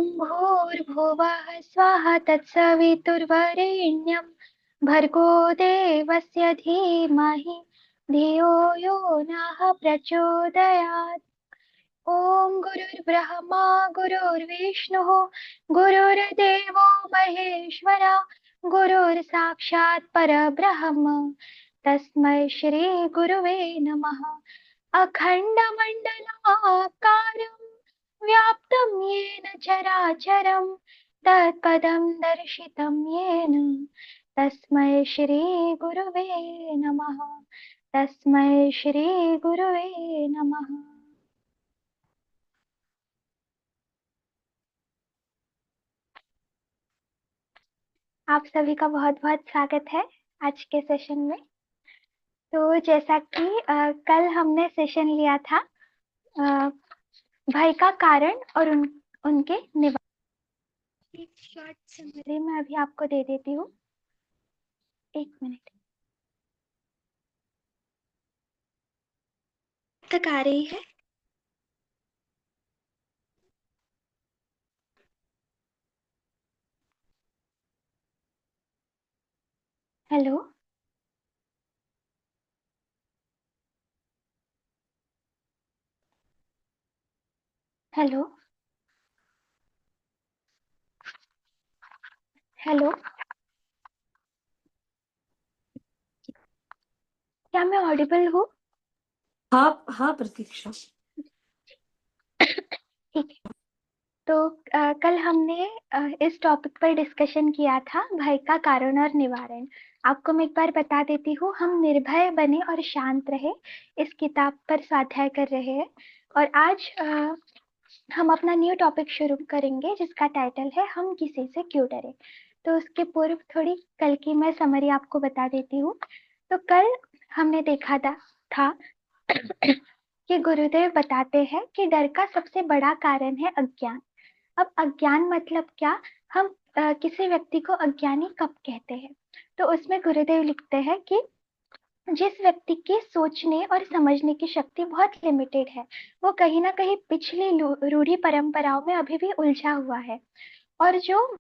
ॐ भूर्भुवः स्वः तत्सवितुर्वरेण्यं भर्गो देवस्य धीमहि धियो यो नः प्रचोदयात्। ॐ गुरुर्ब्रह्मा गुरुर्विष्णुः गुरुर्देवो महेश्वरः गुरुर्साक्षात् परब्रह्म तस्मै श्री गुरुवे नमः। अखण्डमण्डलाकारं व्याप्तं येन चराचरं तत्पदं दर्शितं येन तस्मै श्री गुरुवे नमः। तस्मै श्री गुरुवे नमः। आप सभी का बहुत बहुत स्वागत है आज के सेशन में। तो जैसा कि कल हमने सेशन लिया था भय का कारण और उनके निवारण। एक शॉर्ट समरी मैं अभी आपको दे देती हूँ, 1 मिनट तक आ रही है। हेलो, हेलो, हेलो, क्या मैं ऑडिबल हूँ? हाँ हाँ प्रतीक्षा। ठीक है। तो कल हमने इस टॉपिक पर डिस्कशन किया था, भय का कारण और निवारण। आपको मैं एक बार बता देती हूँ, हम निर्भय बने और शांत रहे इस किताब पर स्वाध्याय कर रहे हैं। और आज हम अपना न्यू टॉपिक शुरू करेंगे जिसका टाइटल है हम किसी से क्यों डरे। तो उसके पूर्व थोड़ी कल की मैं समरी आपको बता देती हूँ। तो कल हमने देखा था कि गुरुदेव बताते हैं कि डर का सबसे बड़ा कारण है अज्ञान। अब अज्ञान मतलब क्या? हम किसी व्यक्ति को अज्ञानी कब कहते हैं? तो उसमें गुरुदेव लिखते हैं कि जिस व्यक्ति की सोचने और समझने की शक्ति बहुत लिमिटेड है, वो कहीं ना कहीं पिछली रूढ़ी परंपराओं में अभी भी उलझा हुआ है और जो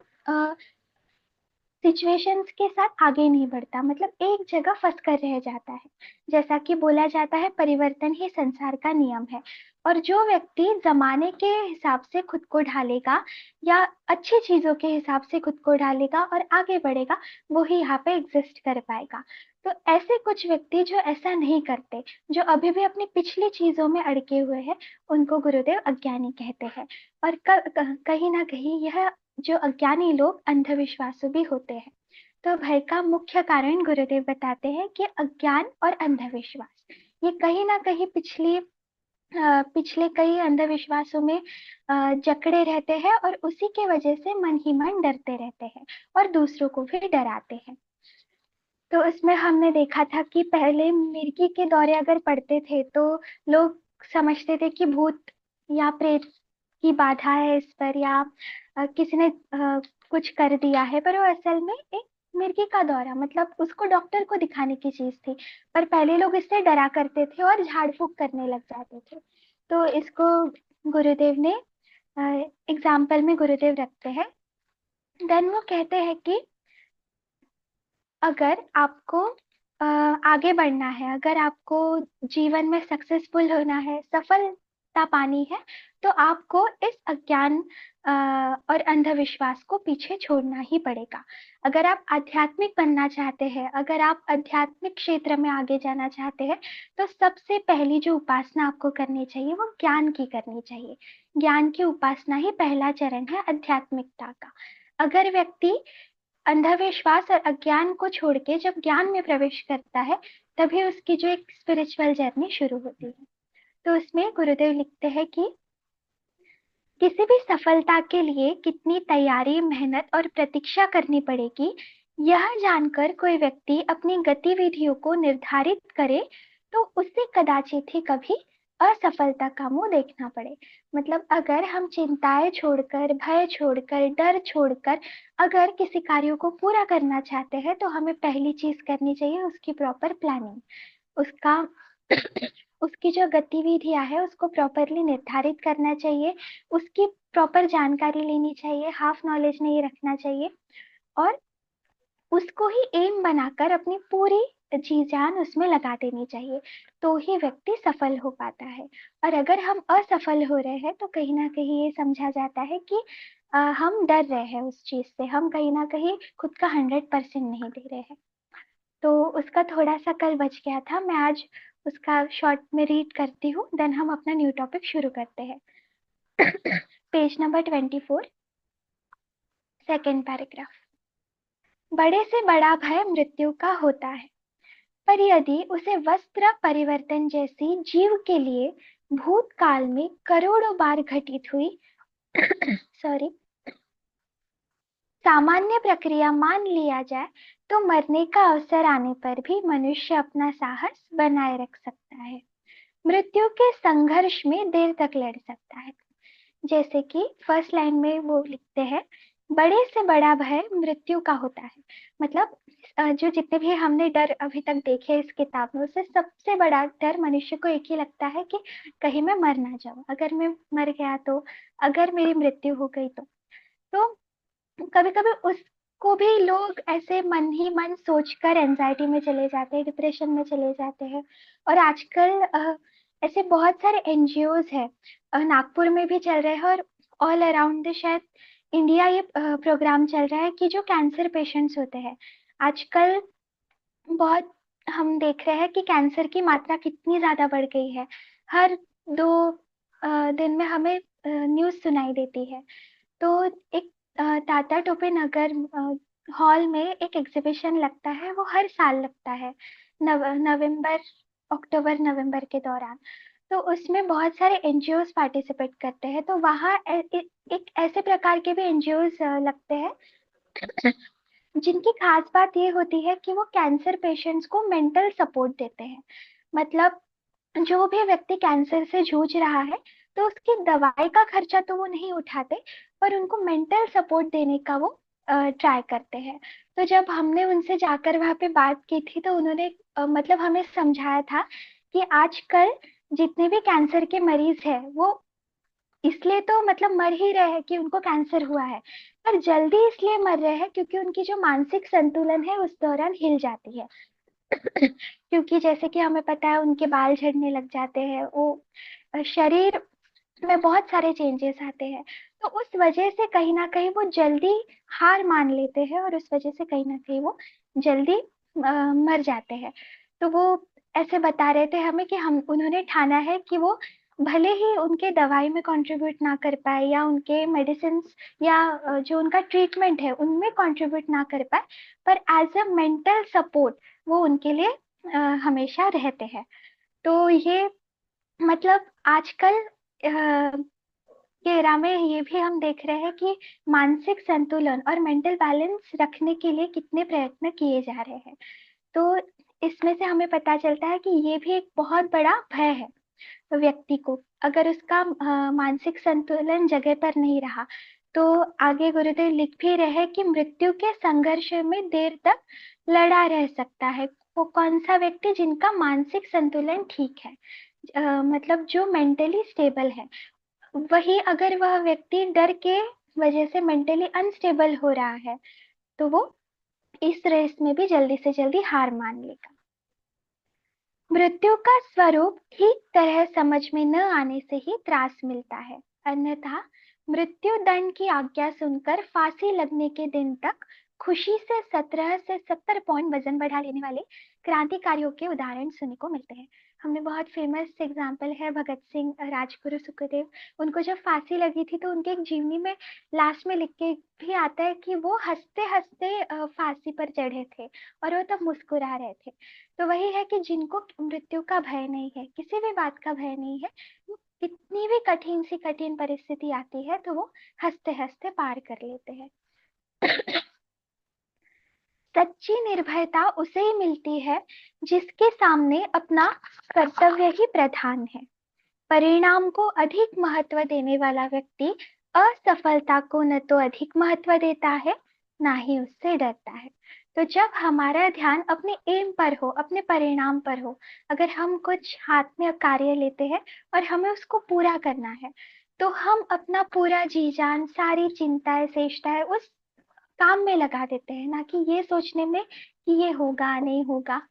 सिचुएशंस के साथ आगे नहीं बढ़ता, मतलब एक जगह फंस कर रह जाता है। जैसा कि बोला जाता है, परिवर्तन ही संसार का नियम है। और जो व्यक्ति जमाने के हिसाब से खुद को ढालेगा या अच्छी चीजों के हिसाब से खुद को ढालेगा और आगे बढ़ेगा, वो ही यहाँ पे एग्जिस्ट कर पाएगा। तो ऐसे कुछ व्यक्ति जो ऐसा नहीं करते, जो अभी भी अपनी पिछली चीजों में अड़के हुए हैं, उनको गुरुदेव अज्ञानी कहते हैं। और कहीं ना कहीं यह जो अज्ञानी लोग अंधविश्वासु भी होते हैं। तो भय का मुख्य कारण गुरुदेव बताते हैं कि अज्ञान और अंधविश्वास, ये कहीं ना कहीं पिछले कई अंधविश्वासों में जकड़े रहते हैं और उसी के वजह से मन ही मन डरते रहते हैं और दूसरों को भी डराते हैं। तो इसमें हमने देखा था कि पहले मिर्गी के दौरे अगर पड़ते थे तो लोग समझते थे कि भूत या प्रेत की बाधा है इस पर, या किसी ने कुछ कर दिया है, पर वो असल में एक मिर्गी का दौरा, मतलब उसको डॉक्टर को दिखाने की चीज थी। पर पहले लोग इससे डरा करते थे और झाड़ फूक करने लग जाते थे। तो इसको गुरुदेव ने एग्जाम्पल में गुरुदेव रखते हैं। देन वो कहते हैं कि अगर आपको आगे बढ़ना है, अगर आपको जीवन में सक्सेसफुल होना है, सफलता पानी है, तो आपको इस अज्ञान और अंधविश्वास को पीछे छोड़ना ही पड़ेगा। अगर आप आध्यात्मिक बनना चाहते हैं, अगर आप आध्यात्मिक क्षेत्र में आगे जाना चाहते हैं, तो सबसे पहली जो उपासना आपको करनी चाहिए वो ज्ञान की करनी चाहिए। ज्ञान की उपासना ही पहला चरण है आध्यात्मिकता का। अगर व्यक्ति अंधविश्वास और अज्ञान को छोड़ के जब ज्ञान में प्रवेश करता है, तभी उसकी जो एक स्पिरिचुअल जर्नी शुरू होती है। तो उसमें गुरुदेव लिखते हैं कि किसी भी सफलता के लिए कितनी तैयारी, मेहनत और प्रतीक्षा करनी पड़ेगी, यह जानकर कोई व्यक्ति अपनी गतिविधियों को निर्धारित करे तो उसे कदाचित ही कभी असफलता का मुंह देखना पड़े। मतलब अगर हम चिंताएं छोड़कर, भय छोड़कर, डर छोड़कर अगर किसी कार्यों को पूरा करना चाहते हैं, तो हमें पहली चीज करनी चाहिए उसकी प्रॉपर प्लानिंग, उसका उसकी जो गतिविधियां है उसको प्रॉपरली निर्धारित करना चाहिए, उसकी प्रॉपर जानकारी लेनी चाहिए, हाफ नॉलेज नहीं रखना चाहिए, और उसको ही एम बनाकर अपनी पूरी जी जान उसमें लगा देनी चाहिए। तो ही व्यक्ति सफल हो पाता है। और अगर हम असफल हो रहे हैं तो कहीं ना कहीं ये समझा जाता है कि हम डर रहे हैं उस चीज से, हम कहीं ना कहीं खुद का 100% नहीं दे रहे हैं। तो उसका थोड़ा सा कल बच गया था, मैं आज उसका शॉर्ट में रीड करती हूँ, देन हम अपना न्यू टॉपिक शुरू करते हैं। Page number 24, second paragraph. बड़े से बड़ा भय मृत्यु का होता है, पर यदि उसे वस्त्र परिवर्तन जैसी जीव के लिए भूतकाल में करोड़ों बार घटित हुई सॉरी सामान्य प्रक्रिया मान लिया जाए, तो मरने का अवसर आने पर भी मनुष्य अपना साहस बनाए रख सकता है, मृत्यु के संघर्ष में देर तक लड़ सकता है। जैसे कि फर्स्ट लाइन में वो लिखते हैं, बड़े से बड़ा भय मृत्यु का होता है। मतलब जो जितने भी हमने डर अभी तक देखे इस किताब में, उससे सबसे बड़ा डर मनुष्य को एक ही लगता है कि कहीं मैं मर ना जाऊं, अगर मैं मर गया तो, अगर मेरी मृत्यु हो गई तो कभी कभी उसको भी लोग ऐसे मन ही मन सोचकर एंजाइटी में चले जाते हैं, डिप्रेशन में चले जाते हैं। और आजकल ऐसे बहुत सारे एनजीओज है, नागपुर में भी चल रहे हैं और ऑल अराउंड द शायद इंडिया ये प्रोग्राम चल रहा है कि जो कैंसर पेशेंट्स होते हैं आजकल, बहुत हम देख रहे हैं कि कैंसर की मात्रा कितनी ज्यादा बढ़ गई है। हर 2 दिन में हमें न्यूज सुनाई देती है। तो एक टाटा टोपे नगर हॉल में एक एग्जीबिशन लगता है, वो हर साल लगता है नवंबर, अक्टूबर नवंबर के दौरान। तो उसमें बहुत सारे एनजीओज पार्टिसिपेट करते हैं, तो वहाँ एक ऐसे प्रकार के भी एनजीओज लगते हैं जिनकी खास बात ये होती है कि वो कैंसर पेशेंट्स को मेंटल सपोर्ट देते हैं। मतलब जो भी व्यक्ति कैंसर से जूझ रहा है तो उसकी दवाई का खर्चा तो वो नहीं उठाते, पर उनको मेंटल सपोर्ट देने का वो ट्राई करते हैं। तो जब हमने उनसे जाकर वहाँ पे बात की थी तो उन्होंने मतलब हमें समझाया था कि आजकल जितने भी कैंसर के मरीज हैं वो इसलिए तो मतलब मर ही रहे हैं कि उनको कैंसर हुआ है, पर जल्दी इसलिए मर रहे हैं क्योंकि उनकी जो मानसिक संतुलन है उस दौरान हिल जाती है। क्योंकि जैसे कि हमें पता है उनके बाल झड़ने लग जाते हैं, वो शरीर में बहुत सारे चेंजेस आते हैं। तो उस वजह से कहीं ना कहीं वो जल्दी हार मान लेते हैं और उस वजह से कहीं ना कहीं वो जल्दी मर जाते हैं। तो वो ऐसे बता रहे थे हमें कि हम उन्होंने ठाना है कि वो भले ही उनके दवाई में कंट्रीब्यूट ना कर पाए या उनके मेडिसिन या जो उनका ट्रीटमेंट है उनमें कंट्रीब्यूट ना कर पाए, पर एज अ मेंटल सपोर्ट वो उनके लिए हमेशा रहते हैं। तो ये मतलब आजकल के एरा में ये भी हम देख रहे हैं कि मानसिक संतुलन और मेंटल बैलेंस रखने के लिए कितने प्रयत्न किए जा रहे हैं। तो इसमें से हमें पता चलता है कि ये भी एक बहुत बड़ा भय है व्यक्ति को। अगर उसका मानसिक संतुलन जगह पर नहीं रहा तो आगे गुरुदेव लिख भी रहे हैं कि मृत्यु के संघर्ष में देर तक लड़ा रह सकता है। वो कौन सा व्यक्ति जिनका मानसिक संतुलन ठीक है, मतलब जो मेंटली स्टेबल है। वही अगर वह व्यक्ति डर के वजह से मेंटली अनस्टेबल हो रहा है तो वो इस रेस में भी जल्दी से जल्दी हार मान लेगा। मृत्यु का स्वरूप ठीक तरह समझ में न आने से ही त्रास मिलता है, अन्यथा मृत्यु दंड की आज्ञा सुनकर फांसी लगने के दिन तक खुशी से 17 से 70 पॉइंट वजन बढ़ा लेने वाले क्रांतिकारियों के उदाहरण सुनने को मिलते हैं। हमने बहुत फेमस एग्जाम्पल है भगत सिंह, राजगुरु सुखदेव। उनको जब फांसी लगी थी तो उनके एक जीवनी में लास्ट में लिख के भी आता है कि वो हंसते हंसते फांसी पर चढ़े थे और वो तब मुस्कुरा रहे थे। तो वही है कि जिनको मृत्यु का भय नहीं है, किसी भी बात का भय नहीं है, वो कितनी भी कठिन सी कठिन परिस्थिति आती है तो वो हंसते हंसते पार कर लेते हैं। सच्ची निर्भयता उसे ही मिलती है जिसके सामने अपना कर्तव्य ही प्रधान है। परिणाम को अधिक महत्व देने वाला व्यक्ति असफलता को न तो अधिक महत्व देता है, ना ही उससे डरता है। तो जब हमारा ध्यान अपने एम पर हो, अपने परिणाम पर हो, अगर हम कुछ हाथ में कार्य लेते हैं और हमें उसको पूरा करना है, तो हम अपना पूरा जी जान, सारी चिंताएं चेष्टाएं उस काम में लगा देते हैं, ना कि ये सोचने में कि ये होगा नहीं होगा।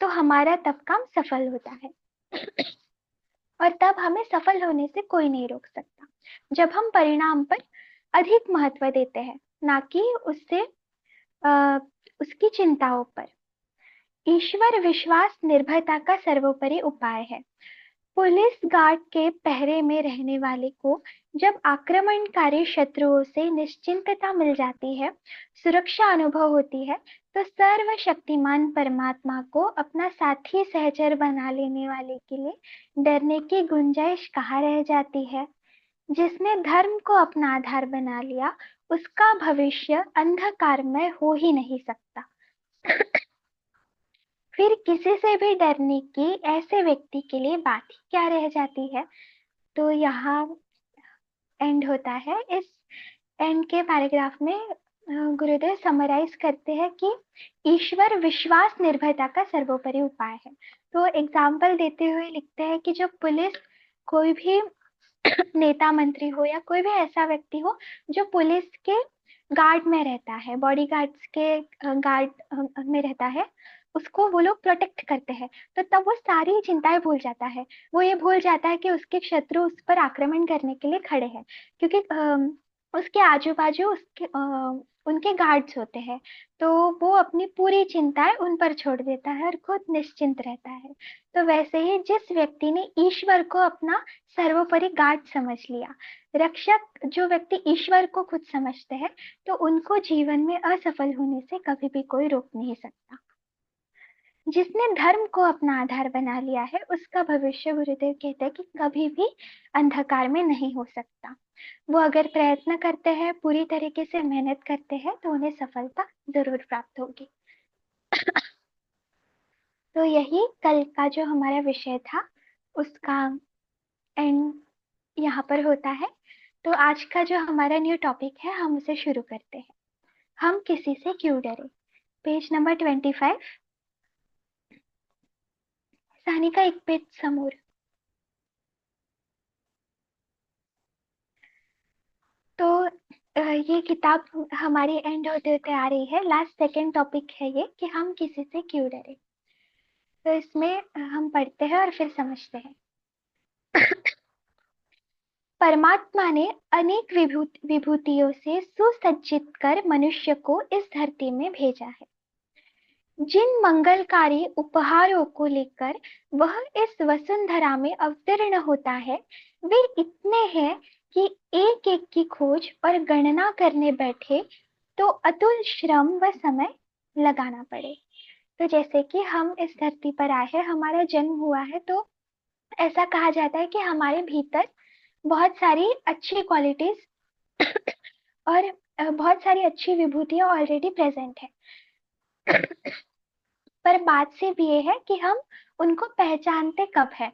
तो हमारा तब काम सफल होता है और तब हमें सफल होने से कोई नहीं रोक सकता। जब हम परिणाम पर अधिक महत्व देते हैं, ना कि उससे उसकी चिंताओं पर। ईश्वर विश्वास निर्भयता का सर्वोपरि उपाय है। पुलिस गार्ड के पहरे में रहने वाले को जब आक्रमणकारी शत्रुओं से निश्चिंतता मिल जाती है, सुरक्षा अनुभव होती है, तो सर्वशक्तिमान परमात्मा को अपना साथी सहचर बना लेने वाले के लिए डरने की गुंजाइश कहाँ रह जाती है। जिसने धर्म को अपना आधार बना लिया, उसका भविष्य अंधकारमय हो ही नहीं सकता। फिर किसी से भी डरने की ऐसे व्यक्ति के लिए बात ही क्या रह जाती है। तो यहाँ एंड होता है। इस एंड के पैराग्राफ में गुरुदेव समराइज करते हैं कि ईश्वर विश्वास निर्भयता का सर्वोपरि उपाय है। तो एग्जाम्पल देते हुए लिखते हैं कि जब पुलिस कोई भी नेता मंत्री हो या कोई भी ऐसा व्यक्ति हो जो पुलिस के गार्ड में रहता है, बॉडी गार्ड्स के गार्ड में रहता है, उसको वो लोग प्रोटेक्ट करते हैं, तो तब वो सारी चिंताएं भूल जाता है। वो ये भूल जाता है कि उसके शत्रु उस पर आक्रमण करने के लिए खड़े हैं, क्योंकि उसके आजू बाजू उनके गार्ड्स होते हैं। तो वो अपनी पूरी चिंताएं उन पर छोड़ देता है और खुद निश्चिंत रहता है। तो वैसे ही जिस व्यक्ति ने ईश्वर को अपना सर्वोपरि गार्ड समझ लिया, रक्षक, जो व्यक्ति ईश्वर को खुद समझते हैं, तो उनको जीवन में असफल होने से कभी भी कोई रोक नहीं सकता। जिसने धर्म को अपना आधार बना लिया है, उसका भविष्य, गुरुदेव कहते हैं कि कभी भी अंधकार में नहीं हो सकता। वो अगर प्रयत्न करते हैं, पूरी तरीके से मेहनत करते हैं, तो उन्हें सफलता जरूर प्राप्त होगी। तो यही कल का जो हमारा विषय था, उसका एंड यहाँ पर होता है। तो आज का जो हमारा न्यू टॉपिक है, हम उसे शुरू करते हैं। हम किसी से क्यों डरे। Page number 25। सानी का एक पेज समोर। तो ये किताब हमारी एंड होते होते आ रही है। लास्ट सेकेंड टॉपिक है ये कि हम किसी से क्यों डरे। तो इसमें हम पढ़ते हैं और फिर समझते हैं। परमात्मा ने अनेक विभूतियों से सुसज्जित कर मनुष्य को इस धरती में भेजा है। जिन मंगलकारी उपहारों को लेकर वह इस वसुंधरा में अवतीर्ण होता है, वे इतने हैं कि एक एक की खोज और गणना करने बैठे तो अतुल श्रम व समय लगाना पड़े। तो जैसे कि हम इस धरती पर आए हैं, हमारा जन्म हुआ है, तो ऐसा कहा जाता है कि हमारे भीतर बहुत सारी अच्छी क्वालिटीज और बहुत सारी अच्छी विभूतियां ऑलरेडी प्रेजेंट है। पर बात सिर्फ ये है कि हम उनको पहचानते कब है।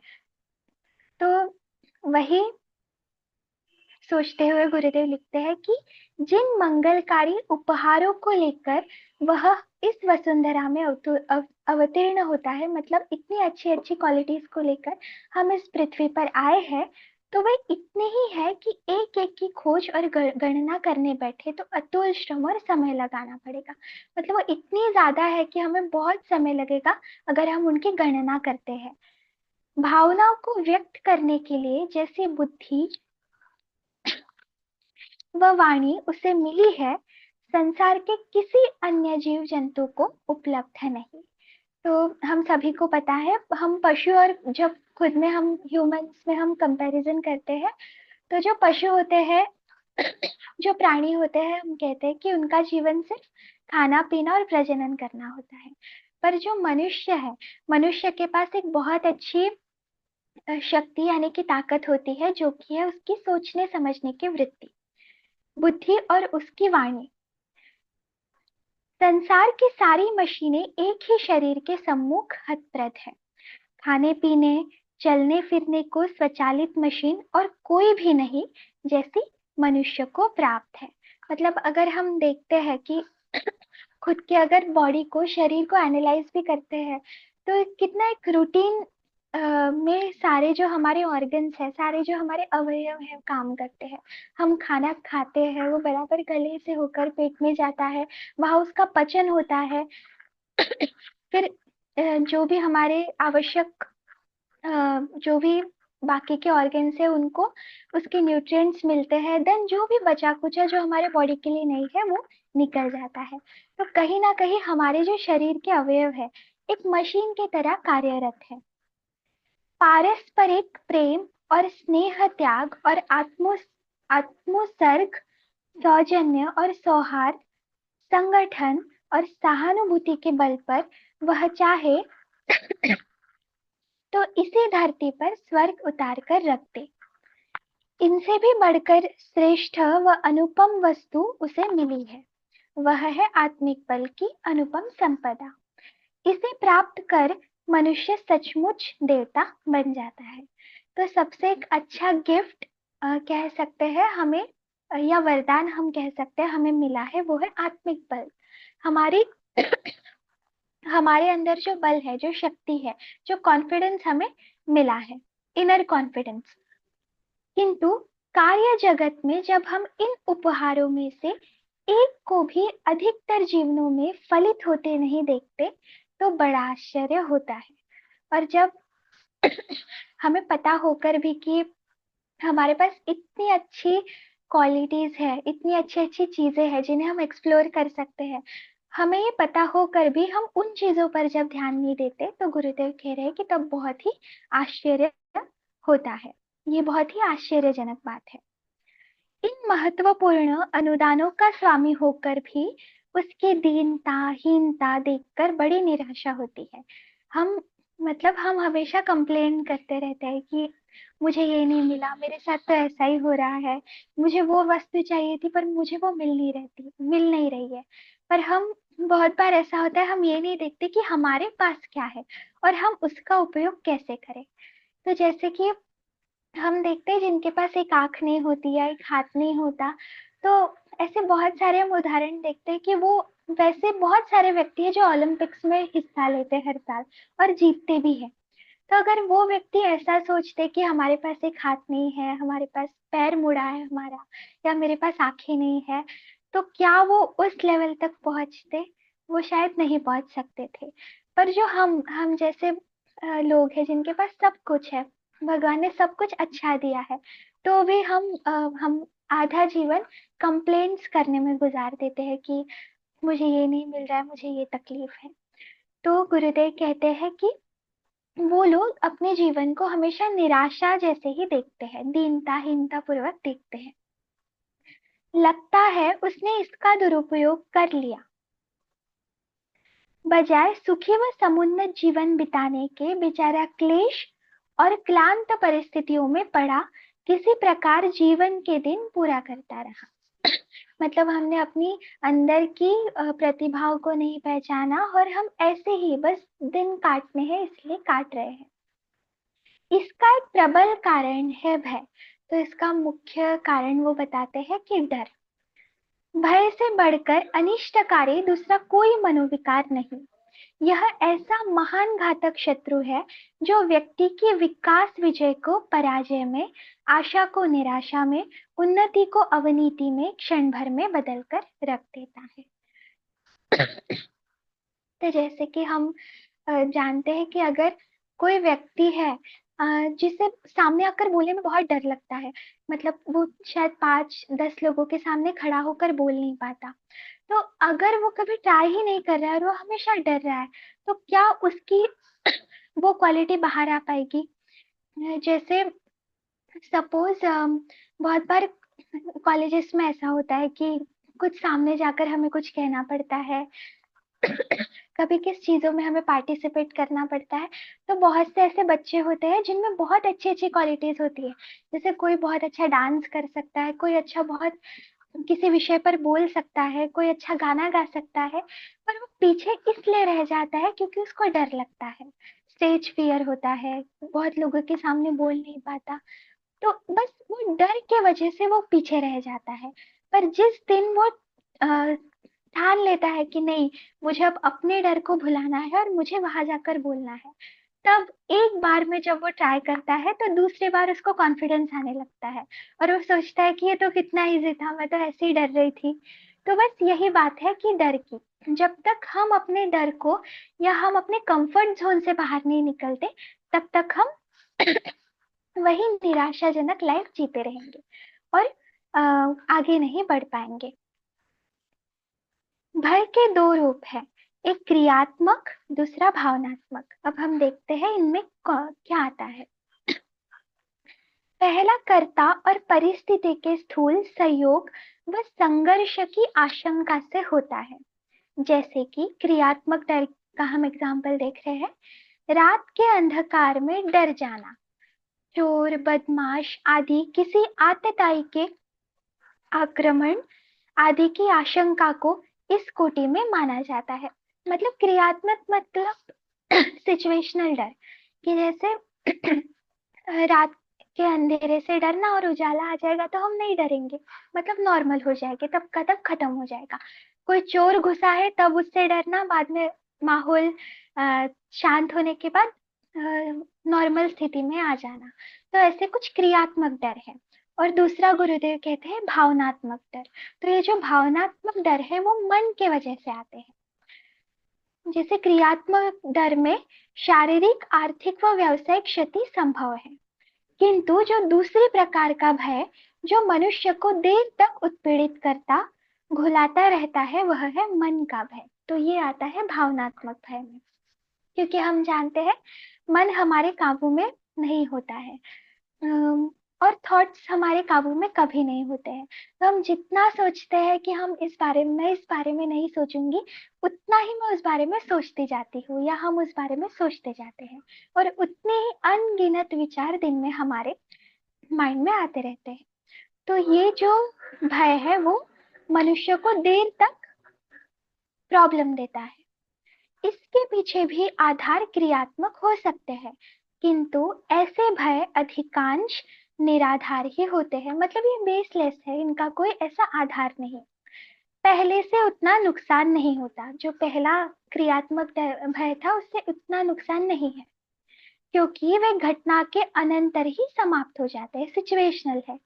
तो वही सोचते हुए गुरुदेव लिखते हैं कि जिन मंगलकारी उपहारों को लेकर वह इस वसुंधरा में अवतीर्ण होता है, मतलब इतनी अच्छी अच्छी क्वालिटीज को लेकर हम इस पृथ्वी पर आए हैं, तो वह इतने ही है कि एक एक की खोज और गणना करने बैठे तो अतुल श्रम और समय लगाना पड़ेगा। मतलब वो इतनी ज्यादा है कि हमें बहुत समय लगेगा अगर हम उनकी गणना करते हैं। भावनाओं को व्यक्त करने के लिए जैसी बुद्धि व वाणी उसे मिली है, संसार के किसी अन्य जीव जंतु को उपलब्ध है नहीं। तो हम सभी को पता है, हम पशु और जब खुद में हम ह्यूमंस में हम कंपैरिजन करते हैं, तो जो पशु होते हैं, जो प्राणी होते हैं, हम कहते हैं कि उनका जीवन सिर्फ खाना पीना और प्रजनन करना होता है। पर जो मनुष्य है, मनुष्य के पास एक बहुत अच्छी शक्ति यानी कि ताकत होती है, जो कि है उसकी सोचने समझने की वृत्ति, बुद्धि और उसकी वाणी। संसार की सारी मशीनें एक ही शरीर के सम्मुख हतप्रद है। खाने पीने, चलने फिरने को स्वचालित मशीन और कोई भी नहीं जैसी मनुष्य को प्राप्त है। मतलब अगर हम देखते हैं कि खुद के अगर बॉडी को, शरीर को एनालाइज भी करते हैं, तो कितना एक रूटीन में सारे जो हमारे ऑर्गन्स है, सारे जो हमारे अवयव है काम करते हैं। हम खाना खाते हैं, वो बराबर गले से होकर पेट में जाता है, वहां उसका पचन होता है। फिर जो भी हमारे आवश्यक जो भी बाकी के ऑर्गन्स है उनको उसके न्यूट्रिएंट्स मिलते हैं, देन जो भी बचा कुचा जो हमारे बॉडी के लिए नहीं है वो निकल जाता है। तो कहीं ना कहीं हमारे जो शरीर के अवयव है एक मशीन की तरह कार्यरत है। पारस्परिक प्रेम और स्नेह, त्याग और आत्मोत्सर्ग, सौजन्य और सौहार्द, संगठन और सहानुभूति के बल पर वह चाहे तो इसी धरती पर स्वर्ग उतार कर रख दे। इनसे भी बढ़कर श्रेष्ठ व अनुपम वस्तु उसे मिली है, वह है आत्मिक बल की अनुपम संपदा। इसे प्राप्त कर मनुष्य सचमुच देवता बन जाता है। तो सबसे एक अच्छा गिफ्ट कह सकते हैं हमें, या वरदान हम कह सकते हैं हमें मिला है, वो है आत्मिक बल। हमारी हमारे अंदर जो बल है, जो शक्ति है, जो कॉन्फिडेंस हमें मिला है, इनर कॉन्फिडेंस। किंतु कार्य जगत में जब हम इन उपहारों में से एक को भी अधिकतर जीवनों में फलित होते नहीं देखते तो बड़ा आश्चर्य होता है। और जब हमें पता होकर भी कि हमारे पास इतनी अच्छी क्वालिटीज है, इतनी अच्छी अच्छी चीजें हैं जिन्हें हम एक्सप्लोर कर सकते हैं, हमें ये पता होकर भी हम उन चीजों पर जब ध्यान नहीं देते, तो गुरुदेव कह रहे हैं कि तब बहुत ही आश्चर्य होता है। ये बहुत ही आश्चर्यजनक बात है। इन महत्वपूर्ण अनुदानों का स्वामी होकर भी उसकी दीनता, हीनता देखकर बड़ी निराशा होती है। हम मतलब हम हमेशा कंप्लेन करते रहते हैं कि मुझे ये नहीं मिला, मेरे साथ तो ऐसा ही हो रहा है, मुझे वो वस्तु चाहिए थी पर मुझे वो मिल नहीं रही है। पर हम बहुत बार ऐसा होता है, हम ये नहीं देखते कि हमारे पास क्या है और हम उसका उपयोग कैसे करें। तो जैसे कि हम देखते हैं जिनके पास एक आंख नहीं होती या एक हाथ नहीं होता, तो ऐसे बहुत सारे हम उदाहरण देखते हैं कि वो, वैसे बहुत सारे व्यक्ति हैं जो ओलंपिक्स में हिस्सा लेते हैं हर साल और जीतते भी हैं। तो अगर वो व्यक्ति ऐसा सोचते कि हमारे पास एक हाथ नहीं है, हमारे पास पैर मुड़ा है हमारा, या मेरे पास आंखें नहीं है, तो क्या वो उस लेवल तक पहुंचते? वो शायद नहीं पहुंच सकते थे। पर जो हम जैसे लोग हैं जिनके पास सब कुछ है, भगवान ने सब कुछ अच्छा दिया है, तो भी हम आधा जीवन कंप्लेंट्स करने में गुजार देते हैं कि मुझे ये नहीं मिल रहा है, मुझे ये तकलीफ है। तो गुरुदेव कहते हैं कि वो लोग अपने जीवन को हमेशा निराशा जैसे ही देखते हैं, दीनता हीनता पूर्वक देखते हैं। लगता है उसने इसका दुरुपयोग कर लिया। बजाय सुखी व समुन्नत जीवन बिताने के बेचारा क्लेश और क्लांत परिस्थितियों में पड़ा किसी प्रकार जीवन के दिन पूरा करता रहा। मतलब हमने अपनी अंदर की प्रतिभाओं को नहीं पहचाना और हम ऐसे ही बस दिन काटने हैं इसलिए काट रहे हैं। इसका एक प्रबल कारण है भय। तो इसका मुख्य कारण वो बताते हैं कि डर। भय से बढ़कर अनिष्टकारी दूसरा कोई मनोविकार नहीं। यह ऐसा महान घातक शत्रु है जो व्यक्ति की विकास विजय को पराजय में, आशा को निराशा में, उन्नति को अवनीति में क्षण भर में बदल कर रख देता है। तो जैसे कि हम जानते हैं कि अगर कोई व्यक्ति है जिसे सामने आकर बोलने में बहुत डर लगता है, मतलब वो शायद 5-10 लोगों के सामने खड़ा होकर बोल नहीं पाता, तो अगर वो कभी ट्राई ही नहीं कर रहा है और वो हमेशा डर रहा है, तो क्या उसकी वो क्वालिटी बाहर आ पाएगी? जैसे सपोज बहुत बार कॉलेजेस में ऐसा होता है कि कुछ सामने जाकर हमें कुछ कहना पड़ता है, कभी किस चीजों में हमें पार्टिसिपेट करना पड़ता है, तो बहुत से ऐसे बच्चे होते हैं जिनमें बहुत अच्छी अच्छी क्वालिटीज होती है। जैसे कोई बहुत अच्छा डांस कर सकता है, कोई अच्छा बहुत किसी विषय पर बोल सकता है, कोई अच्छा गाना गा सकता है, पर वो पीछे इसलिए रह जाता है क्योंकि उसको डर लगता है, स्टेज फियर होता है, बहुत लोगों के सामने बोल नहीं पाता। तो बस वो डर के वजह से वो पीछे रह जाता है। पर जिस दिन वो ठान लेता है कि नहीं, मुझे अब अपने डर को भुलाना है और मुझे वहां जाकर बोलना है, तब एक बार में जब वो ट्राई करता है तो दूसरी बार उसको कॉन्फिडेंस आने लगता है और वो सोचता है कि ये तो कितना इजी था, मैं तो ऐसे ही डर रही थी। तो बस यही बात है कि डर की, जब तक हम अपने डर को या हम अपने कंफर्ट जोन से बाहर नहीं निकलते, तब तक हम वही निराशाजनक लाइफ जीते रहेंगे और आगे नहीं बढ़ पाएंगे। भय के दो रूप हैं, एक क्रियात्मक, दूसरा भावनात्मक। अब हम देखते हैं इनमें क्या आता है। पहला कर्ता और परिस्थिति के स्थूल सहयोग व संघर्ष की आशंका से होता है। जैसे कि क्रियात्मक डर का हम एग्जाम्पल देख रहे हैं, रात के अंधकार में डर जाना, चोर बदमाश आदि किसी आतताई के आक्रमण आदि की आशंका को इस कोटि में माना जाता है। मतलब क्रियात्मक मतलब सिचुएशनल डर, कि जैसे रात के अंधेरे से डरना और उजाला आ जाएगा तो हम नहीं डरेंगे, मतलब नॉर्मल हो जाएंगे, तब का तब खत्म हो जाएगा। कोई चोर घुसा है तब उससे डरना, बाद में माहौल शांत होने के बाद नॉर्मल स्थिति में आ जाना। तो ऐसे कुछ क्रियात्मक डर है। और दूसरा गुरुदेव कहते हैं भावनात्मक डर। तो ये जो भावनात्मक डर है वो मन के वजह से आते हैं। जैसे क्रियात्मक डर में शारीरिक, आर्थिक व व्यावसायिक क्षति संभव है, किंतु जो दूसरी प्रकार का भय जो मनुष्य को देर तक उत्पीड़ित करता घुलाता रहता है, वह है मन का भय। तो ये आता है भावनात्मक भय में, क्योंकि हम जानते हैं मन हमारे काबू में नहीं होता है। और थॉट्स हमारे काबू में कभी नहीं होते हैं। तो हम जितना सोचते हैं कि हम इस बारे में, मैं इस बारे में नहीं सोचूंगी, उतना ही मैं उस बारे में सोचती जाती हूँ या हम उस बारे में सोचते जाते हैं, और उतने ही अनगिनत विचार दिन में हमारे माइंड में आते रहते हैं। तो ये जो भय है वो मनुष्य को देर तक प्रॉब्लम देता है। इसके पीछे भी आधार क्रियात्मक हो सकते हैं, किंतु ऐसे भय अधिकांश निराधार ही होते हैं। मतलब ये बेसलेस है, इनका कोई ऐसा आधार नहीं, पहले से उतना नुकसान नहीं होता। जो पहला क्रियात्मक भय था उससे उतना नुकसान नहीं है, क्योंकि वे घटना के अनंतर ही समाप्त हो जाते हैं, सिचुएशनल है।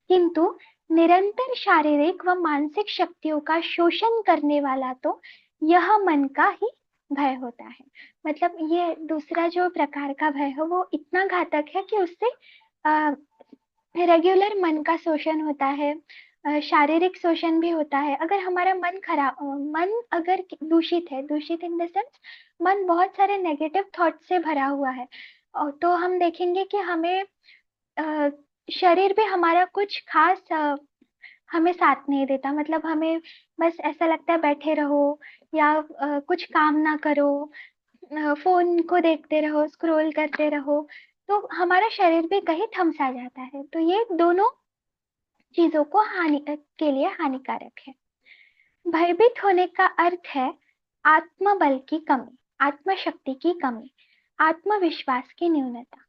किंतु निरंतर शारीरिक व मानसिक शक्तियों का शोषण करने वाला तो यह मन का ही भय होता है। मतलब ये दूसरा जो प्रकार का भय है वो इतना घातक है कि उससे रेगुलर मन का शोषण होता है, शारीरिक शोषण भी होता है। अगर हमारा मन खराब, मन अगर दूषित है, दूषित इन द सेंस मन बहुत सारे नेगेटिव थॉट से भरा हुआ है, तो हम देखेंगे कि हमें शरीर भी हमारा कुछ खास हमें साथ नहीं देता। मतलब हमें बस ऐसा लगता है बैठे रहो या कुछ काम ना करो, फोन को देखते रहो, स्क्रॉल करते रहो, तो हमारा शरीर भी कहीं थमसा जाता है। तो ये दोनों चीजों को हानि के लिए हानिकारक है। भयभीत होने का अर्थ है आत्मबल की कमी, आत्मशक्ति की कमी, आत्मविश्वास की न्यूनता।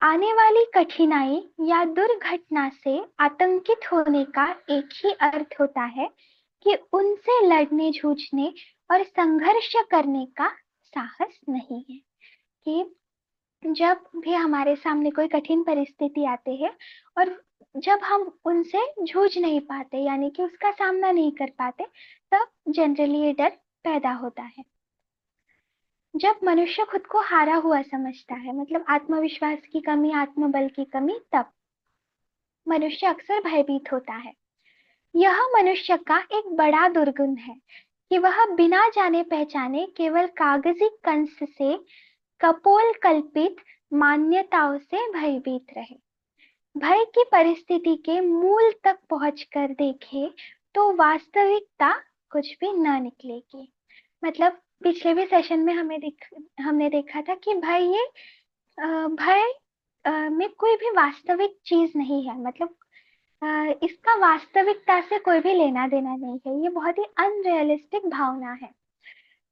आने वाली कठिनाई या दुर्घटना से आतंकित होने का एक ही अर्थ होता है कि उनसे लड़ने, जूझने और संघर्ष करने का साहस नहीं है। कि जब भी हमारे सामने कोई कठिन परिस्थिति आती है और जब हम उनसे जूझ नहीं पाते, यानी कि उसका सामना नहीं कर पाते, तब जनरली ये डर पैदा होता है। जब मनुष्य खुद को हारा हुआ समझता है, मतलब आत्मविश्वास की कमी, आत्मबल की कमी, तब मनुष्य अक्सर भयभीत होता है। यह मनुष्य का एक बड़ा दुर्गुण है कि वह बिना जाने पहचाने केवल कागजी कंस से कपोल कल्पित मान्यताओं से भयभीत रहे। भय की परिस्थिति के मूल तक पहुंचकर देखे तो वास्तविकता कुछ भी न निकलेगी। मतलब पिछले भी सेशन में हमने देखा था कि भय में कोई भी वास्तविक चीज नहीं है। मतलब इसका वास्तविकता से कोई भी लेना देना नहीं है, ये बहुत ही अनरियलिस्टिक भावना है।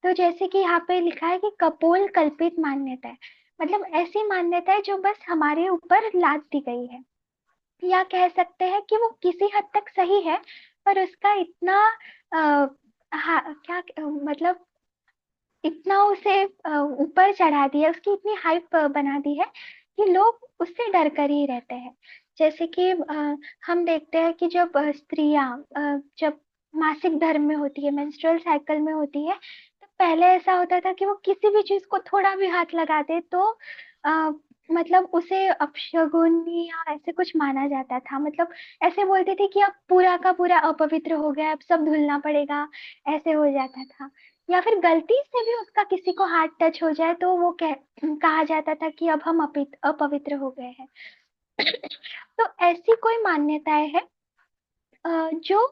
तो जैसे कि यहाँ पे लिखा है कि कपोल कल्पित मान्यता है, मतलब ऐसी मान्यता है जो बस हमारे ऊपर लाद दी गई है, या कह सकते हैं कि वो किसी हद तक सही है, पर उसका इतना आ, क्या मतलब इतना उसे ऊपर चढ़ा दिया, उसकी इतनी हाइप बना दी है कि लोग उससे डर कर ही रहते हैं। जैसे कि हम देखते हैं कि जब स्त्रियां जब मासिक धर्म में होती है, मेंस्ट्रुअल साइकिल में होती है, तो पहले ऐसा होता था कि वो किसी भी चीज को थोड़ा भी हाथ लगा दे तो आ, मतलब उसे अपशगुन या ऐसे कुछ माना जाता था। मतलब ऐसे बोलते थे कि अब पूरा का पूरा अपवित्र हो गया, अब सब धुलना पड़ेगा, ऐसे हो जाता था। या फिर गलती से भी उसका किसी को हाथ टच हो जाए तो वो कहा जाता था कि अब हम अपवित्र हो गए हैं। तो ऐसी कोई मान्यताएं हैं जो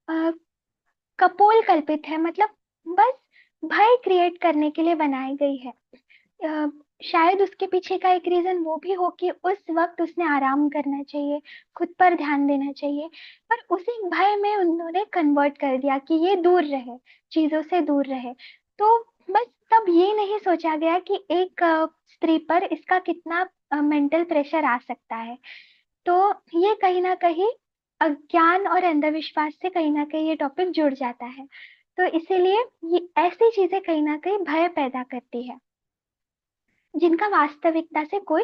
अ, कपोल कल्पित है, मतलब बस भय क्रिएट करने के लिए बनाई गई है। अ, शायद उसके पीछे का एक रीजन वो भी हो कि उस वक्त उसने आराम करना चाहिए, खुद पर ध्यान देना चाहिए, पर उसी भय में उन्होंने कन्वर्ट कर दिया कि ये दूर रहे, चीजों से दूर रहे। तो बस तब ये नहीं सोचा गया कि एक स्त्री पर इसका कितना मेंटल प्रेशर आ सकता है। तो ये कहीं ना कहीं अज्ञान और अंधविश्वास से कहीं ना कहीं ये टॉपिक जुड़ जाता है। तो इसीलिए ये ऐसी चीजें कहीं ना कहीं भय पैदा करती है, जिनका वास्तविकता से कोई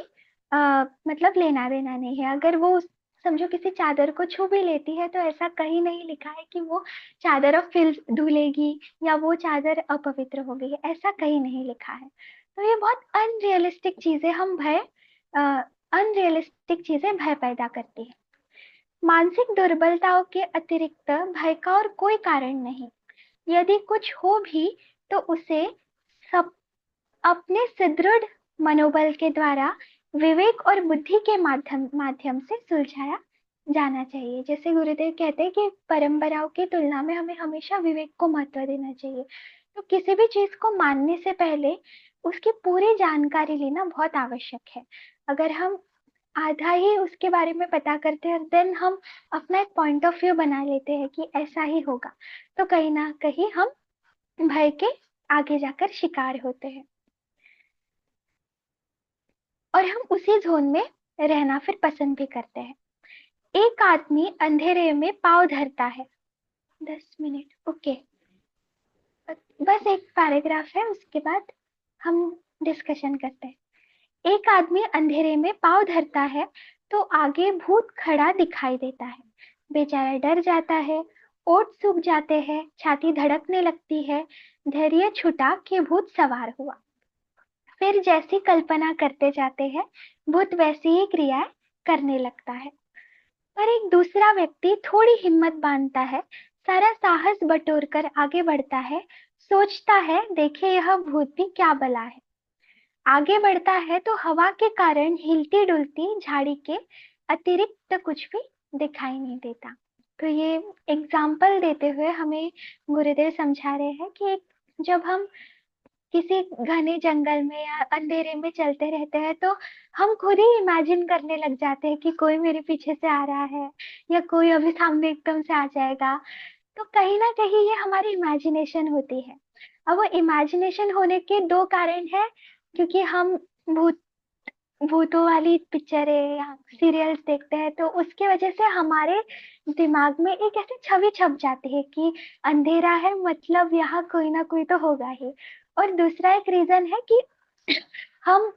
मतलब लेना देना नहीं है। अगर वो समझो किसी चादर को छू भी लेती है तो ऐसा कहीं नहीं लिखा है कि वो चादर अब फिर धुलेगी या वो चादर अपवित्र हो गई है, ऐसा कहीं नहीं लिखा है। तो ये बहुत अनरियलिस्टिक चीजें हम भय अनरियलिस्टिक चीजें भय पैदा करती है। मानसिक दुर्बलताओं के अतिरिक्त भय का और कोई कारण नहीं। यदि कुछ हो भी तो उसे सब अपने सुदृढ़ मनोबल के द्वारा विवेक और बुद्धि के माध्यम माध्यम से सुलझाया जाना चाहिए। जैसे गुरुदेव कहते हैं कि परंपराओं की तुलना में हमें हमेशा विवेक को महत्व देना चाहिए। तो किसी भी चीज को मानने से पहले उसकी पूरी जानकारी लेना बहुत आवश्यक है। अगर हम आधा ही उसके बारे में पता करते हैं देन हम अपना एक पॉइंट ऑफ व्यू बना लेते हैं कि ऐसा ही होगा, तो कहीं ना कहीं हम भय के आगे जाकर शिकार होते हैं और हम उसी जोन में रहना फिर पसंद भी करते हैं। एक आदमी अंधेरे में पाँव धरता है। 10 मिनट, ओके। बस एक पैराग्राफ है, उसके बाद हम डिस्कशन करते हैं। एक आदमी अंधेरे में पाँव धरता है तो आगे भूत खड़ा दिखाई देता है। बेचारा डर जाता है, ओठ सूख जाते हैं, छाती धड़कने लगती है, धैर्य छुटा कि भूत सवार हुआ। फिर जैसी कल्पना करते जाते हैं भूत वैसी ही क्रियाएं करने लगता है। पर एक दूसरा व्यक्ति थोड़ी हिम्मत बांधता है, सारा साहस बटोर कर आगे बढ़ता है, सोचता है देखे यह भूत भी क्या बला है। आगे बढ़ता है तो हवा के कारण हिलती डुलती झाड़ी के अतिरिक्त कुछ भी दिखाई नहीं देता। तो ये एग्जाम्पल देते हुए हमें गुरुदेव समझा रहे हैं कि जब हम किसी घने जंगल में या अंधेरे में चलते रहते हैं तो हम खुद ही इमेजिन करने लग जाते हैं कि कोई मेरे पीछे से आ रहा है या कोई अभी सामने एकदम से आ जाएगा। तो कहीं ना कहीं ये हमारी इमेजिनेशन होती है। अब वो इमेजिनेशन होने के दो कारण है, क्योंकि हम भूत भूतों वाली पिक्चरें या सीरियल्स देखते हैं तो उसके वजह से हमारे दिमाग में एक ऐसी छवि छप जाती है कि अंधेरा है मतलब यहाँ कोई ना कोई तो होगा ही। और दूसरा एक रीजन है कि हम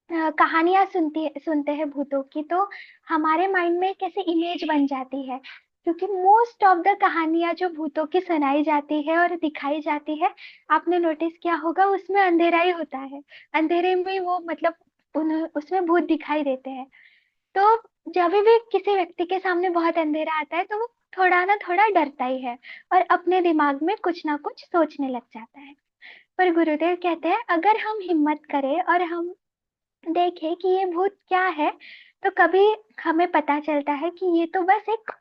कहानियां सुनते हैं भूतों की, तो हमारे माइंड में एक ऐसी इमेज बन जाती है। क्योंकि मोस्ट ऑफ द कहानियां जो भूतों की सुनाई जाती है और दिखाई जाती है, आपने नोटिस किया होगा उसमें अंधेरा ही होता है। अंधेरे में वो मतलब उसमें भूत दिखाई देते हैं। तो जब भी किसी व्यक्ति के सामने बहुत अंधेरा आता है तो वो थोड़ा ना थोड़ा डरता ही है और अपने दिमाग में कुछ ना कुछ सोचने लग जाता है। पर गुरुदेव कहते हैं अगर हम हिम्मत करें और हम देखें कि ये भूत क्या है, तो कभी हमें पता चलता है कि ये तो बस एक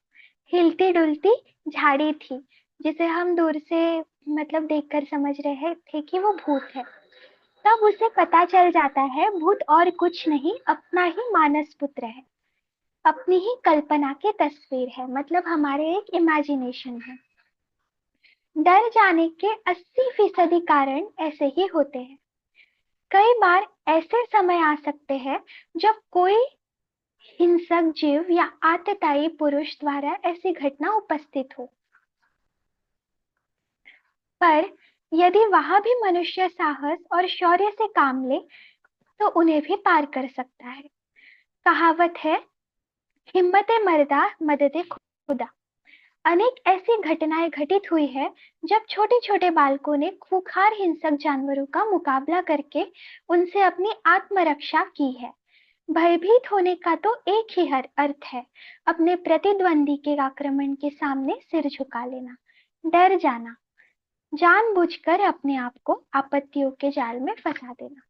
हिलती डुलती झाड़ी थी, जिसे हम दूर से मतलब देखकर समझ रहे थे कि वो भूत है। तब उसे पता चल जाता है भूत और कुछ नहीं, अपना ही मानस पुत्र है, अपनी ही कल्पना की तस्वीर है, मतलब हमारे एक इमेजिनेशन है। डर जाने के 80% कारण ऐसे ही होते हैं। कई बार ऐसे समय आ सकते हैं जब कोई हिंसक जीव या आतताई पुरुष द्वारा ऐसी घटना उपस्थित हो। पर यदि वहां भी मनुष्य साहस और शौर्य से काम ले तो उन्हें भी पार कर सकता है। कहावत है, हिम्मत मर्दा मदद खुदा। अनेक ऐसी घटनाएं घटित हुई है जब छोटे छोटे बालकों ने खूंखार हिंसक जानवरों का मुकाबला करके उनसे अपनी आत्मरक्षा की है। भयभीत होने का तो एक ही हर अर्थ है, अपने प्रतिद्वंदी के आक्रमण के सामने सिर झुका लेना, डर जाना, जानबूझकर अपने आप को आपत्तियों के जाल में फंसा देना।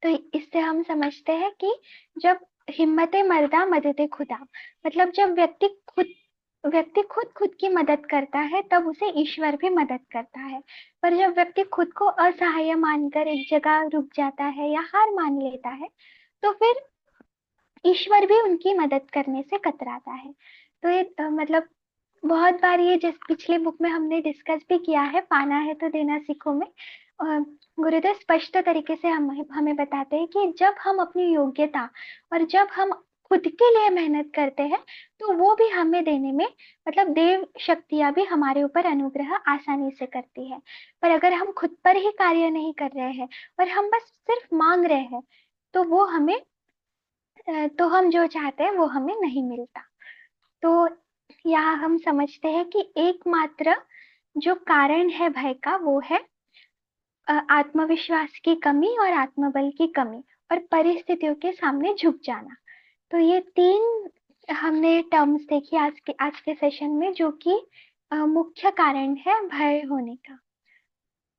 तो इससे हम समझते हैं कि जब हिम्मत मर्दा मदद खुदा, मतलब जब व्यक्ति खुद खुद की मदद करता है तब उसे ईश्वर भी मदद करता है। पर जब व्यक्ति खुद को असहाय मानकर एक जगह रुक जाता है या हार मान लेता है तो फिर ईश्वर भी उनकी मदद करने से कतराता है। तो ये मतलब बहुत बार ये जिस पिछले बुक में हमने डिस्कस भी किया है, पाना है तो देना सीखो में, गुरुदेव स्पष्ट तरीके से हमें बताते हैं कि जब हम अपनी योग्यता और जब हम खुद के लिए मेहनत करते हैं तो वो भी हमें देने में, मतलब देव शक्तियां भी हमारे ऊपर अनुग्रह आसानी से करती है। पर अगर हम खुद पर ही कार्य नहीं कर रहे हैं और हम बस सिर्फ मांग रहे हैं तो वो हमें तो हम जो चाहते हैं वो हमें नहीं मिलता। तो यहाँ हम समझते हैं कि एकमात्र जो कारण है भय का वो है आत्मविश्वास की कमी और आत्मबल की कमी और परिस्थितियों के सामने झुक जाना। तो ये तीन हमने टर्म्स देखी आज के सेशन में, जो कि मुख्य कारण है भय होने का।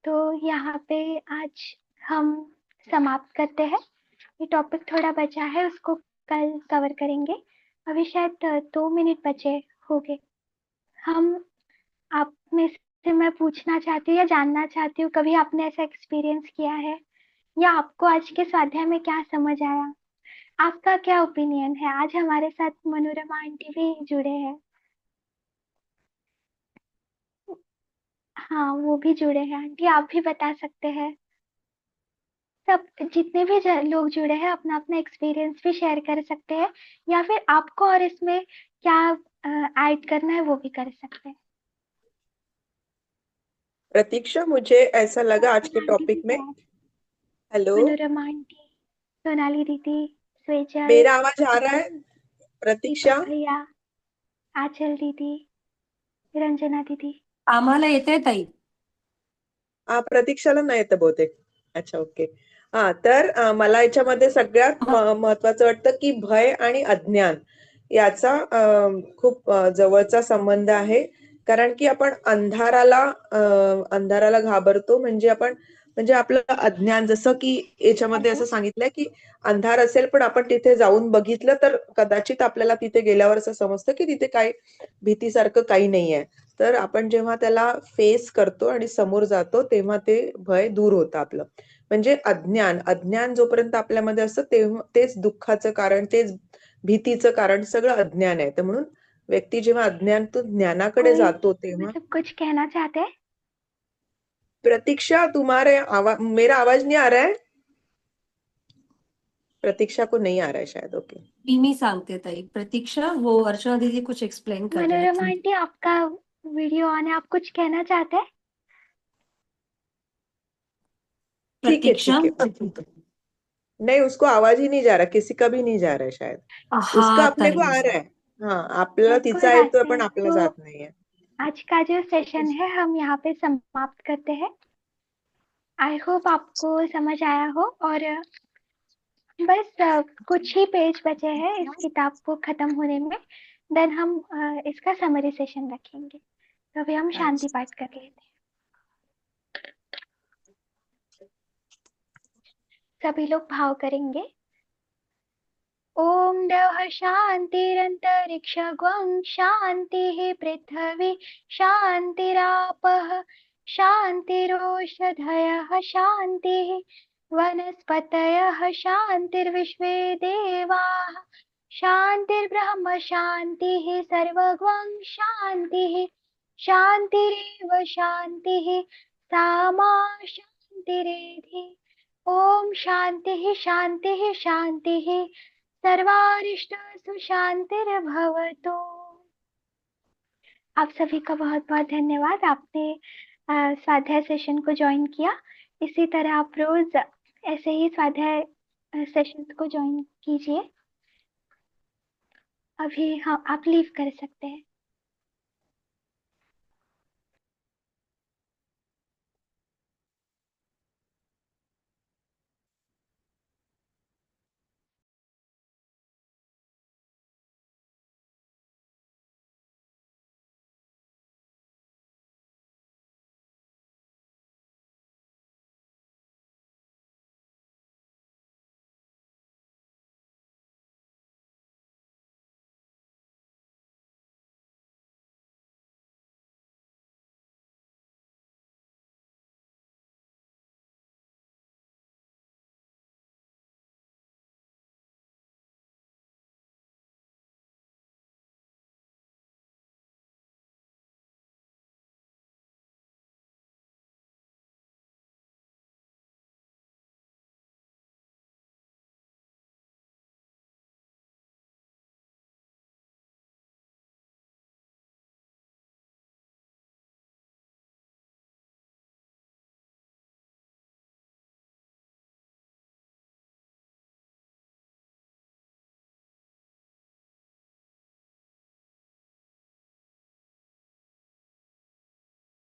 तो यहाँ पे आज हम समाप्त करते हैं। ये टॉपिक थोड़ा बचा है, उसको कल कवर करेंगे। अभी शायद 2 मिनट बचे होंगे। हम आप में से मैं पूछना चाहती हूँ या जानना चाहती हूँ, कभी आपने ऐसा एक्सपीरियंस किया है या आपको आज के स्वाध्याय में क्या समझ आया? आपका क्या ओपिनियन है? आज हमारे साथ मनोरमा आंटी भी जुड़े हैं। हाँ, वो भी जुड़े हैं। आंटी आप भी बता सकते हैं। सब जितने भी लोग जुड़े हैं अपना अपना एक्सपीरियंस भी शेयर कर सकते हैं, या फिर आपको और इसमें क्या ऐड करना है वो भी कर सकते हैं। प्रतीक्षा, मुझे ऐसा लगा आज के आंटी भी टॉपिक में। है, हेलो, मनोरमा आंटी, सोनाली दीदी, स्वेजल, मेरा आवाज आ रहा है? प्रतीक्षा, दीपक भैया, आंचल दीदी, रंजना दीदी। आम्हाला येते ताई. प्रतीक्षाला नाही येत बहुतेक. अच्छा, ओके. तर मला याच्यामध्ये सगळ्यात महत्वाचं वाटतं की भय आणि अज्ञान याचा खूप जवळचा संबंध आहे. कारण की आपण अंधाराला घाबरतो म्हणजे आपलं अज्ञान, जसं की याच्यामध्ये हॅलो. असं सांगितलंय की अंधार असेल पण आपण तिथे जाऊन बघितलं तर कदाचित आपल्याला तिथे गेल्यावर असं समजतं की तिथे काही भीतीसारखं काही नाहीये. तर आपण जेव्हा त्याला फेस करतो आणि समोर जातो तेव्हा ते भय दूर होतं आपलं. म्हणजे अज्ञान जोपर्यंत आपल्यामध्ये असतं तेव्हा तेच दुःखाचं कारण, तेच भीतीचं कारण सगळं अज्ञान आहे. तर म्हणून व्यक्ती जेव्हा अज्ञानातून ज्ञानाकडे कोई जातो तेव्हा मतलब कुछ कहना चाहते हैं? प्रतीक्षा, मेरा आवाज नहीं आ रहा है? प्रतीक्षा को नहीं आ रहा है शायद। ओके, मी सांगते ताई. प्रतीक्षा, वो अर्चना दीदी कुछ एक्सप्लेन कर रही मनोरमा थी. आंटी आपका वीडियो ऑन है, आप कुछ कहना चाहते हैं? ठीक है, प्रतीक्षा. ठीक है। नहीं, उसको आवाज ही नहीं जा रहा, किसी का भी नहीं जा रहा है शायद। उसका हा अपने को ताई. आ रहा है। हाँ, आपल्याला कोई तिचा बात येतोय पण नहीं। आपल्याला तो जात नाहीये। आज का जो सेशन है हम यहाँ पे समाप्त करते हैं। आई होप आपको समझ आया हो, और बस कुछ ही पेज बचे हैं इस किताब को खत्म होने में। देन हम इसका समरी सेशन रखेंगे। तो अभी हम शांति अच्छा, पाठ कर लेते हैं। सभी लोग भाव करेंगे। ओम द्यौः शान्तिरन्तरिक्षं शान्तिः, पृथ्वी शान्तिरापः शान्तिरोषधयः शान्तिः, वनस्पतयः शान्तिर्विश्वे देवाः शान्तिर्ब्रह्म शान्तिः, सर्वगं शान्तिः शान्तिरेव शान्तिः, सा मा शान्तिरेधि। ओम शान्तिः शान्तिः शान्तिः, सर्वारिष्टसु शान्तिर्भवतु। आप सभी का बहुत बहुत धन्यवाद। आपने स्वाध्याय सेशन को ज्वाइन किया। इसी तरह आप रोज ऐसे ही स्वाध्याय सेशंस को ज्वाइन कीजिए। अभी हाँ, आप लीव कर सकते हैं।